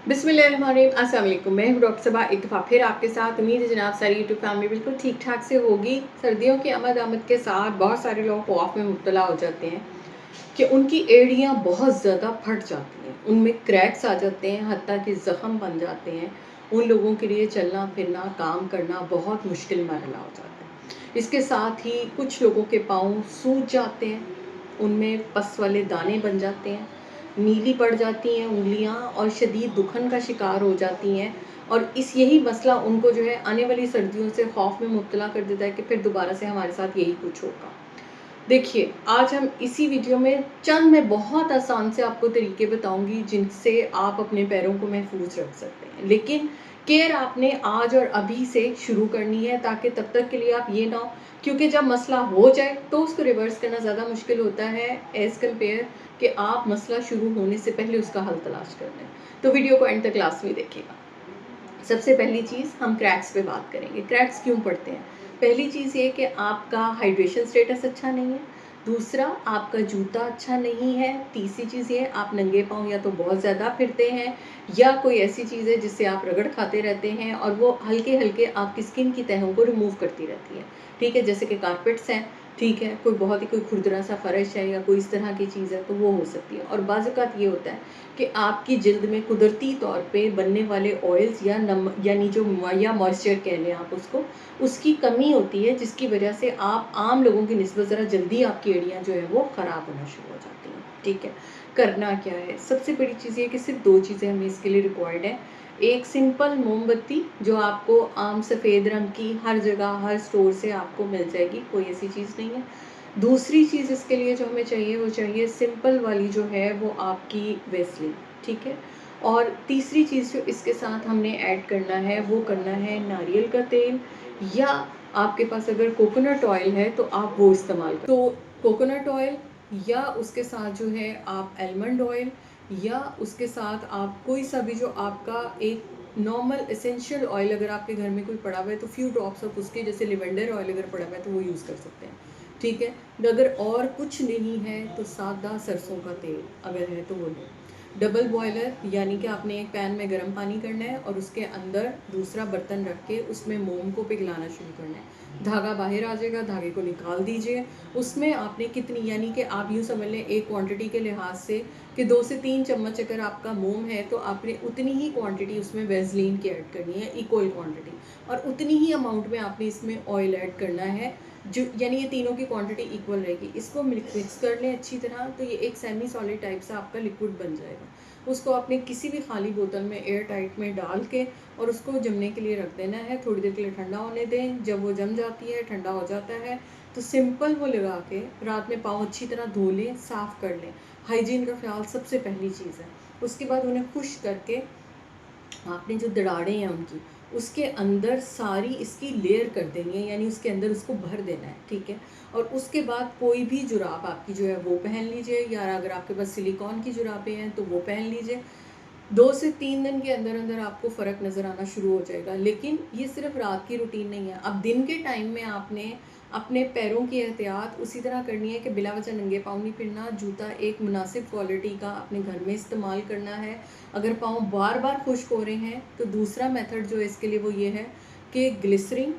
बिस्मिल्लाहिर्रहमानिर्रहीम, अस्सलाम वालेकुम। मैं हूँ डॉक्टर सबा, एक दफ़ा फिर आपके साथ। उम्मीद है जनाब सारी यूट्यूब फैमिली बिल्कुल ठीक ठाक से होगी। सर्दियों की आमद के साथ बहुत सारे लोग खौफ में मुब्तला हो जाते हैं कि उनकी एड़ियाँ बहुत ज़्यादा फट जाती हैं, उनमें क्रैक्स आ जाते हैं, हत्ता कि ज़ख़म बन जाते हैं। उन लोगों के लिए चलना फिरना काम करना बहुत मुश्किल मरहला हो जाता है। इसके साथ ही कुछ लोगों के पाँव सूज जाते हैं, उनमें पस वाले दाने बन जाते हैं, नीली पड़ जाती हैं उँगलियाँ और शदीद दुखन का शिकार हो जाती हैं। और यही मसला उनको जो है आने वाली सर्दियों से खौफ में मुब्तला कर देता है कि फिर दोबारा से हमारे साथ यही कुछ होगा। देखिए, आज हम इसी वीडियो में मैं बहुत आसान से आपको तरीके बताऊँगी जिनसे आप अपने पैरों को महफूज़ रख सकते हैं। लेकिन केयर आपने आज और अभी से शुरू करनी है, ताकि तब तक के लिए आप ये ना हो, क्योंकि जब मसला हो जाए तो उसको रिवर्स करना ज़्यादा मुश्किल होता है एज़ कम्पेयर कि आप मसला शुरू होने से पहले उसका हल तलाश कर लें। तो वीडियो को एंड तक लास्ट में देखिएगा। सबसे पहली चीज़ हम क्रैक्स पे बात करेंगे। क्रैक्स क्यों पड़ते हैं? पहली चीज़ ये कि आपका हाइड्रेशन स्टेटस अच्छा नहीं है। दूसरा, आपका जूता अच्छा नहीं है। तीसरी चीज़ ये, आप नंगे पाँव या तो बहुत ज़्यादा फिरते हैं या कोई ऐसी चीज़ है जिससे आप रगड़ खाते रहते हैं और वो हल्के-हल्के आपकी स्किन की तहों को रिमूव करती रहती है। ठीक है? जैसे कि कारपेट्स हैं, ठीक है? कोई बहुत ही कोई खुरदरा सा फ़र्श है या कोई इस तरह की चीज़ है तो वो हो सकती है। और बाज़ औक़ात ये होता है कि आपकी जिल्द में कुदरती तौर पे बनने वाले ऑयल्स या यानी जो या मॉइस्चर कह लें आप उसको, उसकी कमी होती है, जिसकी वजह से आप आम लोगों की निस्बत ज़रा जल्दी आपकी एड़ियाँ जो है वो ख़राब होना शुरू हो जाती हैं। ठीक है? करना क्या है? सबसे बड़ी चीज़ ये है कि सिर्फ़ 2 चीज़ें हमें इसके लिए रिक्वायर्ड है। एक सिंपल मोमबत्ती जो आपको आम सफ़ेद रंग की हर जगह हर स्टोर से आपको मिल जाएगी, कोई ऐसी चीज़ नहीं है। दूसरी चीज़ इसके लिए जो हमें चाहिए वो चाहिए सिंपल वाली जो है वो आपकी वेसलीन, ठीक है? और तीसरी चीज़ जो इसके साथ हमने ऐड करना है वो करना है नारियल का तेल, या आपके पास अगर कोकोनट ऑयल है तो आप वो इस्तेमाल करें। तो कोकोनट ऑयल या उसके साथ जो है आप आलमंड ऑयल या उसके साथ आप कोई सा भी जो आपका एक नॉर्मल एसेंशियल ऑयल अगर आपके घर में कोई पड़ा हुआ है तो फ्यू ड्रॉप्स ऑफ उसके, जैसे लिवेंडर ऑयल अगर पड़ा हुआ है तो वो यूज़ कर सकते हैं। ठीक है? अगर और कुछ नहीं है तो सादा सरसों का तेल अगर है तो वो लें। डबल बॉयलर यानी कि आपने एक पैन में गर्म पानी करना है और उसके अंदर दूसरा बर्तन रख के उसमें मोम को पिघलाना शुरू करना है। धागा बाहर आ जाएगा, धागे को निकाल दीजिए। उसमें आपने कितनी, यानी कि आप यूँ समझ लें एक क्वांटिटी के लिहाज से कि 2 से 3 चम्मच अगर आपका मोम है तो आपने उतनी ही क्वांटिटी उसमें वेज़लीन की ऐड करनी है, इक्वल क्वांटिटी। और उतनी ही अमाउंट में आपने इसमें ऑयल ऐड करना है, जो यानी ये तीनों की क्वांटिटी इक्वल रहेगी। इसको मिक्स कर लें अच्छी तरह, तो ये एक सेमी सॉलिड टाइप से आपका लिक्विड बन जाएगा। उसको आपने किसी भी खाली बोतल में एयर टाइट में डाल के और उसको जमने के लिए रख देना है। थोड़ी देर के लिए ठंडा होने दें। जब वो जम जाती है, ठंडा हो जाता है, तो सिंपल वो लगा के रात में पाँव अच्छी तरह धो लें, साफ़ कर लें। हाइजीन का ख्याल सबसे पहली चीज़ है। उसके बाद उन्हें खुश्क करके आपने जो दरारें हैं उनकी, उसके अंदर सारी इसकी लेयर कर देनी है, यानी उसके अंदर उसको भर देना है, ठीक है? और उसके बाद कोई भी जुराब आपकी जो है वो पहन लीजिए, या अगर आपके पास सिलिकॉन की जुराबें हैं तो वो पहन लीजिए। 2 से 3 दिन के अंदर-अंदर आपको फ़र्क नज़र आना शुरू हो जाएगा। लेकिन ये सिर्फ़ रात की रूटीन नहीं है। अब दिन के टाइम में आपने अपने पैरों की एहतियात उसी तरह करनी है कि बिला वजह नंगे पाँव नहीं फिरना। जूता एक मुनासिब क्वालिटी का अपने घर में इस्तेमाल करना है। अगर पाँव बार-बार खुश्क हो रहे हैं तो दूसरा मेथड जो है इसके लिए वो ये है कि ग्लिसरीन,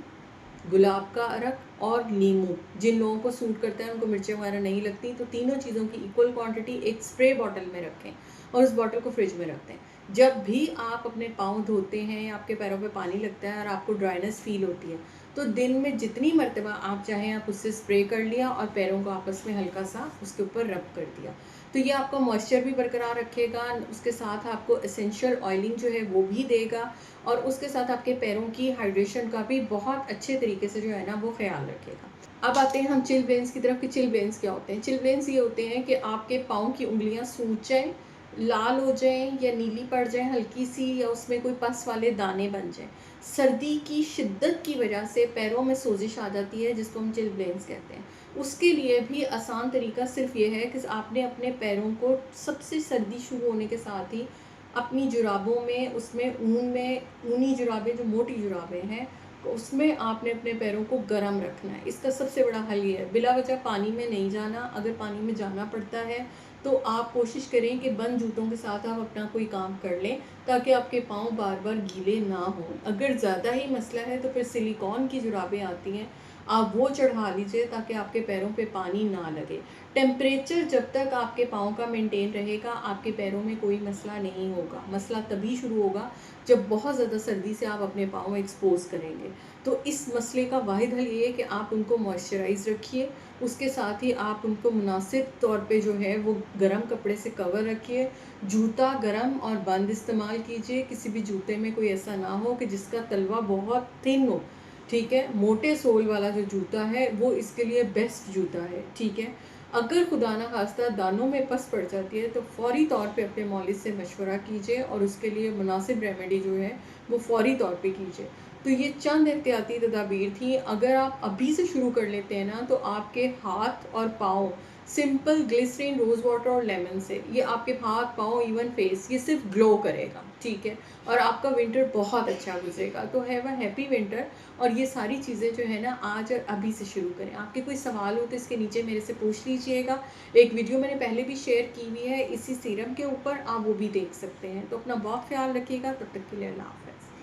गुलाब का अरक और नींबू, जिन लोगों को सूट करता है उनको मिर्चें वगैरह नहीं लगती, तो तीनों चीज़ों की इक्वल क्वांटिटी एक स्प्रे बॉटल में रखें और उस बॉटल को फ्रिज में रख दें। जब भी आप अपने पाँव धोते हैं या आपके पैरों पे पानी लगता है और आपको ड्राइनेस फील होती है, तो दिन में जितनी मर्तबा आप चाहें आप उससे स्प्रे कर लिया और पैरों को आपस में हल्का सा उसके ऊपर रब कर दिया। तो ये आपका मॉइस्चर भी बरकरार रखेगा, उसके साथ आपको एसेंशियल ऑयलिंग जो है वो भी देगा और उसके साथ आपके पैरों की हाइड्रेशन का भी बहुत अच्छे तरीके से जो है ना वो ख्याल रखेगा। अब आते हैं हम चिलब्लेन्स की तरफ कि चिलब्लेन्स क्या होते हैं। चिलब्लेन्स ये होते हैं कि आपके पाँव की उंगलियां सूज जाएं, लाल हो जाएं या नीली पड़ जाएं हल्की सी, या उसमें कोई पस वाले दाने बन जाएं। सर्दी की शिद्दत की वजह से पैरों में सोजिश आ जाती है, जिसको हम चिलब्लेन्स कहते हैं। उसके लिए भी आसान तरीका सिर्फ ये है कि आपने अपने पैरों को सबसे सर्दी शुरू होने के साथ ही अपनी जुराबों में, उसमें ऊन में, ऊनी जुराबें जो मोटी जुराबें हैं, उसमें आपने अपने पैरों को गर्म रखना है। इसका सबसे बड़ा हल ये है, बिला वजह पानी में नहीं जाना। अगर पानी में जाना पड़ता है तो आप कोशिश करें कि बंद जूतों के साथ आप अपना कोई काम कर लें, ताकि आपके पाँव बार-बार गीले ना हों। अगर ज़्यादा ही मसला है तो फिर सिलिकॉन की जुराबें आती हैं, आप वो चढ़ा लीजिए ताकि आपके पैरों पे पानी ना लगे। टेम्परेचर जब तक आपके पाँव का मेंटेन रहेगा, आपके पैरों में कोई मसला नहीं होगा। मसला तभी शुरू होगा जब बहुत ज़्यादा सर्दी से आप अपने पाँव एक्सपोज़ करेंगे। तो इस मसले का वाहिद हल ये है कि आप उनको मॉइस्चराइज़ रखिए, उसके साथ ही आप उनको मुनासिब तौर पे जो है वो गर्म कपड़े से कवर रखिए। जूता गर्म और बंद इस्तेमाल कीजिए, किसी भी जूते में कोई ऐसा ना हो कि जिसका तलवा बहुत थिन हो, ठीक है? मोटे सोल वाला जो जूता है वो इसके लिए बेस्ट जूता है, ठीक है? अगर खुदा ना खास्ता दानों में पस पड़ जाती है तो फ़ौरी तौर पे अपने मौलिद से मशवरा कीजिए और उसके लिए मुनासिब रेमेडी जो है वो फ़ौरी तौर पे कीजिए। तो ये चंद एहतियाती तदाबीर थी, अगर आप अभी से शुरू कर लेते हैं ना तो आपके हाथ और पाँव सिंपल ग्लिसरीन, रोज़ वाटर और लेमन से, ये आपके हाथ, पाँव, इवन फेस, ये सिर्फ ग्लो करेगा, ठीक है? और आपका विंटर बहुत अच्छा गुजरेगा। तो हैव अ हैप्पी विंटर। और ये सारी चीज़ें जो है ना आज और अभी से शुरू करें। आपके कोई सवाल हो तो इसके नीचे मेरे से पूछ लीजिएगा। एक वीडियो मैंने पहले भी शेयर की हुई है इसी सीरम के ऊपर, आप वो भी देख सकते हैं। तो अपना बहुत ख्याल रखिएगा, तब तक के लिए अल्लाह हाफ़िज़।